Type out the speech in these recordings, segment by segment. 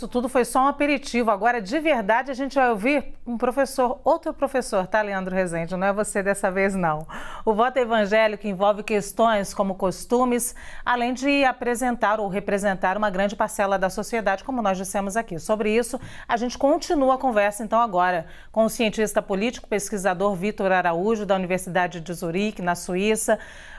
isso tudo foi só um aperitivo. Agora, de verdade, a gente vai ouvir outro professor, tá, Leandro Rezende? Não é você dessa vez, não. O voto evangélico envolve questões como costumes, além de apresentar ou representar uma grande parcela da sociedade, como nós dissemos aqui. Sobre isso, a gente continua a conversa, então, agora, com o cientista político, pesquisador Vitor Araújo, da Universidade de Zurique, na Suíça.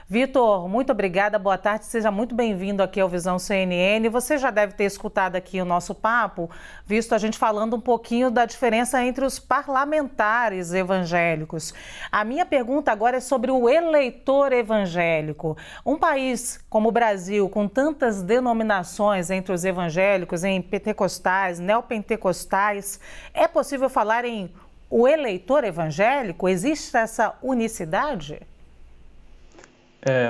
Vitor, muito obrigada, boa tarde, seja muito bem-vindo aqui ao Visão CNN. Você já deve ter escutado aqui o nosso papo, visto a gente falando um pouquinho da diferença entre os parlamentares evangélicos. A minha pergunta agora é sobre o eleitor evangélico. Um país como o Brasil, com tantas denominações entre os evangélicos, em pentecostais, neopentecostais, é possível falar em o eleitor evangélico? Existe essa unicidade?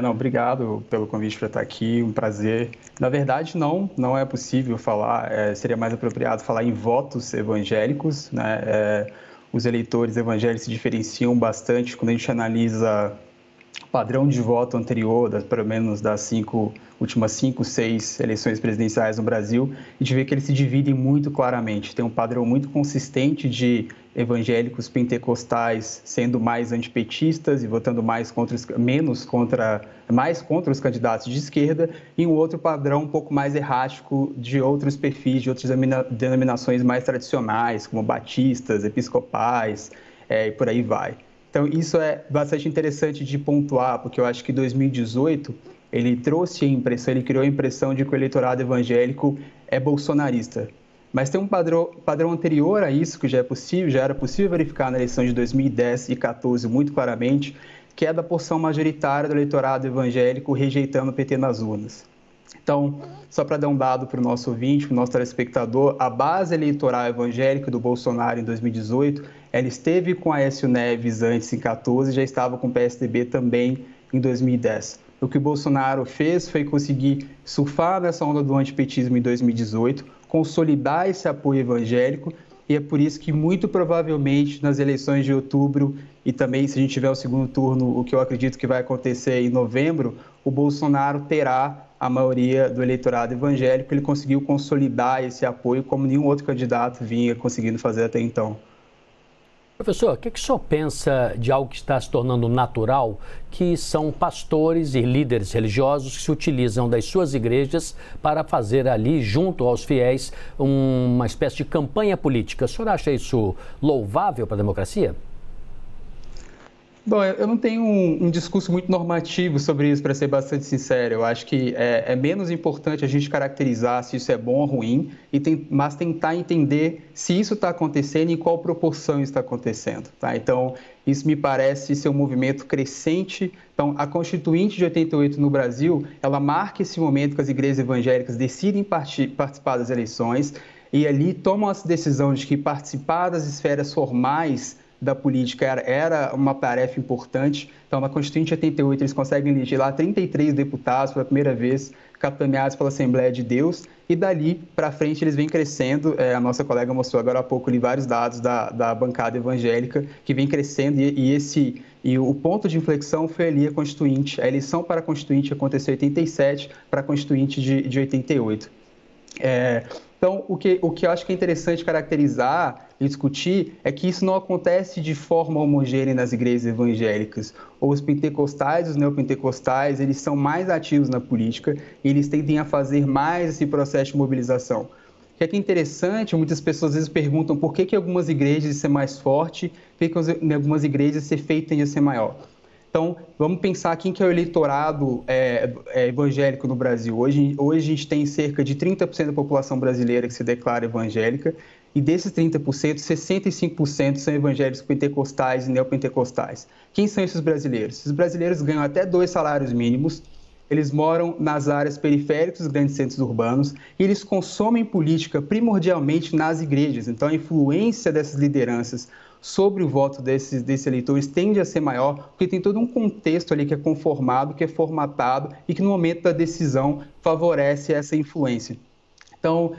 Obrigado pelo convite para estar aqui, um prazer. Na verdade, não é possível falar, seria mais apropriado falar em votos evangélicos, né? Os eleitores evangélicos se diferenciam bastante quando a gente analisa o padrão de voto anterior, pelo menos das últimas 6 eleições presidenciais no Brasil, a gente vê que eles se dividem muito claramente. Tem um padrão muito consistente de evangélicos pentecostais sendo mais antipetistas e votando mais contra os candidatos de esquerda, e um outro padrão um pouco mais errático de outros perfis, de outras denominações mais tradicionais, como batistas, episcopais, e por aí vai. Então, isso é bastante interessante de pontuar, porque eu acho que 2018 ele criou a impressão de que o eleitorado evangélico é bolsonarista. Mas tem um padrão anterior a isso, que já era possível verificar na eleição de 2010 e 2014 muito claramente, que é da porção majoritária do eleitorado evangélico rejeitando o PT nas urnas. Então, só para dar um dado para o nosso ouvinte, para o nosso telespectador, a base eleitoral evangélica do Bolsonaro em 2018, ela esteve com Aécio Neves antes em 2014 e já estava com o PSDB também em 2010. O que o Bolsonaro fez foi conseguir surfar nessa onda do antipetismo em 2018, consolidar esse apoio evangélico, e é por isso que, muito provavelmente, nas eleições de outubro e também, se a gente tiver o segundo turno, o que eu acredito que vai acontecer em novembro, o Bolsonaro terá a maioria do eleitorado evangélico. Ele conseguiu consolidar esse apoio como nenhum outro candidato vinha conseguindo fazer até então. Professor, o que o senhor pensa de algo que está se tornando natural, que são pastores e líderes religiosos que se utilizam das suas igrejas para fazer ali, junto aos fiéis, uma espécie de campanha política? O senhor acha isso louvável para a democracia? Bom, eu não tenho um discurso muito normativo sobre isso, para ser bastante sincero. Eu acho que é menos importante a gente caracterizar se isso é bom ou ruim, mas tentar entender se isso está acontecendo e em qual proporção isso está acontecendo. Tá? Então, isso me parece ser um movimento crescente. Então, a Constituinte de 88 no Brasil, ela marca esse momento que as igrejas evangélicas decidem participar das eleições e ali tomam essa decisão de que participar das esferas formais da política era uma tarefa importante. Então, na Constituinte de 88, eles conseguem eleger lá 33 deputados pela primeira vez, capitaneados pela Assembleia de Deus, e dali para frente eles vêm crescendo. A nossa colega mostrou agora há pouco ali vários dados da bancada evangélica, que vem crescendo, e o ponto de inflexão foi ali a Constituinte. A eleição para a Constituinte aconteceu em 87, para a Constituinte de 88. Então, o que eu acho que é interessante caracterizar e discutir é que isso não acontece de forma homogênea nas igrejas evangélicas. Os pentecostais, os neopentecostais, eles são mais ativos na política e eles tendem a fazer mais esse processo de mobilização. O que é interessante, muitas pessoas às vezes perguntam por que algumas igrejas isso é mais forte, por que em algumas igrejas esse efeito tende a ser maior. Então, vamos pensar quem que é o eleitorado evangélico no Brasil. Hoje a gente tem cerca de 30% da população brasileira que se declara evangélica, e desses 30%, 65% são evangélicos pentecostais e neopentecostais. Quem são esses brasileiros? Esses brasileiros ganham até 2 salários mínimos, eles moram nas áreas periféricas dos grandes centros urbanos e eles consomem política primordialmente nas igrejas. Então, a influência dessas lideranças sobre o voto desses eleitores tende a ser maior, porque tem todo um contexto ali que é conformado, que é formatado e que no momento da decisão favorece essa influência. Então,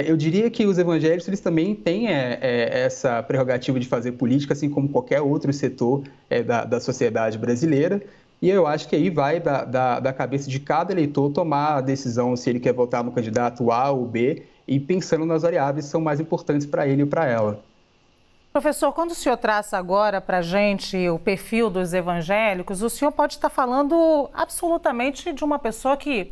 eu diria que os evangélicos eles também têm essa prerrogativa de fazer política, assim como qualquer outro setor da sociedade brasileira. E eu acho que aí vai da cabeça de cada eleitor tomar a decisão se ele quer votar no candidato A ou B. e pensando nas variáveis que são mais importantes para ele e para ela. Professor, quando o senhor traça agora para a gente o perfil dos evangélicos, o senhor pode estar falando absolutamente de uma pessoa que,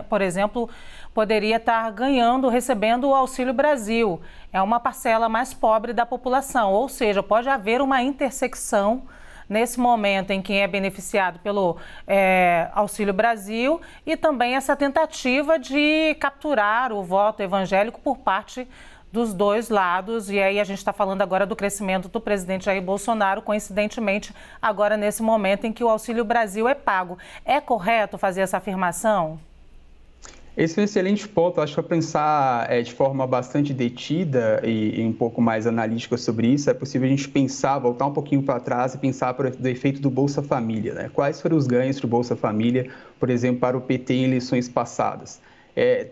por exemplo, poderia estar ganhando, recebendo o Auxílio Brasil. É uma parcela mais pobre da população, ou seja, pode haver uma intersecção nesse momento em quem é beneficiado pelo Auxílio Brasil e também essa tentativa de capturar o voto evangélico por parte dos dois lados, e aí a gente está falando agora do crescimento do presidente Jair Bolsonaro, coincidentemente, agora nesse momento em que o Auxílio Brasil é pago. É correto fazer essa afirmação? Esse é um excelente ponto. Acho que para pensar de forma bastante detida e um pouco mais analítica sobre isso, é possível a gente pensar, voltar um pouquinho para trás e pensar do efeito do Bolsa Família, né? Quais foram os ganhos do Bolsa Família, por exemplo, para o PT em eleições passadas?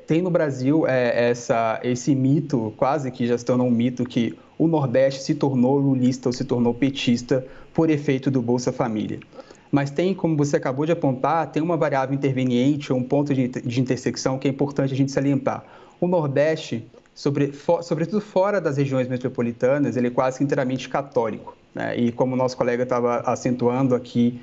Tem no Brasil esse mito, quase que já se tornou um mito, que o Nordeste se tornou lulista ou se tornou petista por efeito do Bolsa Família. Mas tem, como você acabou de apontar, tem uma variável interveniente ou um ponto de intersecção que é importante a gente salientar. O Nordeste, sobretudo fora das regiões metropolitanas, ele é quase inteiramente católico, né? E como o nosso colega estava acentuando aqui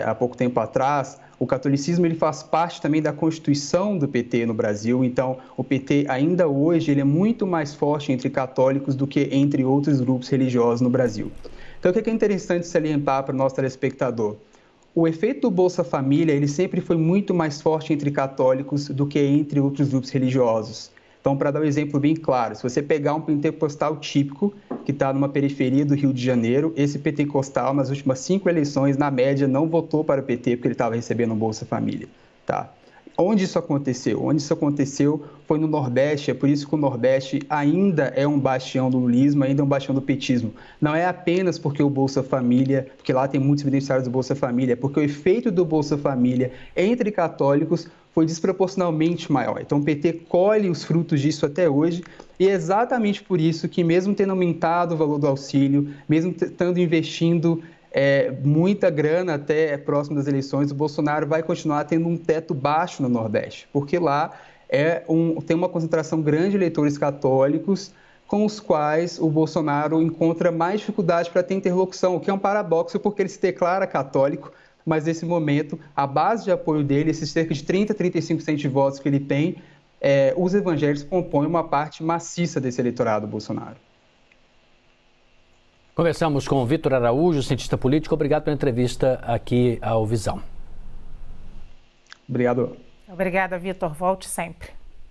há pouco tempo atrás, o catolicismo ele faz parte também da constituição do PT no Brasil, então o PT ainda hoje ele é muito mais forte entre católicos do que entre outros grupos religiosos no Brasil. Então o que é interessante salientar para o nosso telespectador? O efeito do Bolsa Família ele sempre foi muito mais forte entre católicos do que entre outros grupos religiosos. Então, para dar um exemplo bem claro, se você pegar um pentecostal típico que está numa periferia do Rio de Janeiro, esse pentecostal, nas últimas 5 eleições, na média, não votou para o PT porque ele estava recebendo um Bolsa Família. Tá? Onde isso aconteceu? Onde isso aconteceu foi no Nordeste, é por isso que o Nordeste ainda é um bastião do lulismo, ainda é um bastião do petismo. Não é apenas porque o Bolsa Família, porque lá tem muitos beneficiários do Bolsa Família, é porque o efeito do Bolsa Família entre católicos foi desproporcionalmente maior. Então o PT colhe os frutos disso até hoje e é exatamente por isso que mesmo tendo aumentado o valor do auxílio, mesmo estando investindo muita grana até próximo das eleições, o Bolsonaro vai continuar tendo um teto baixo no Nordeste, porque lá tem uma concentração grande de eleitores católicos com os quais o Bolsonaro encontra mais dificuldade para ter interlocução, o que é um paradoxo porque ele se declara católico, mas nesse momento a base de apoio dele, esses cerca de 30, 35% de votos que ele tem, os evangélicos compõem uma parte maciça desse eleitorado Bolsonaro. Conversamos com o Vitor Araújo, cientista político. Obrigado pela entrevista aqui ao Visão. Obrigado. Obrigada, Vitor. Volte sempre.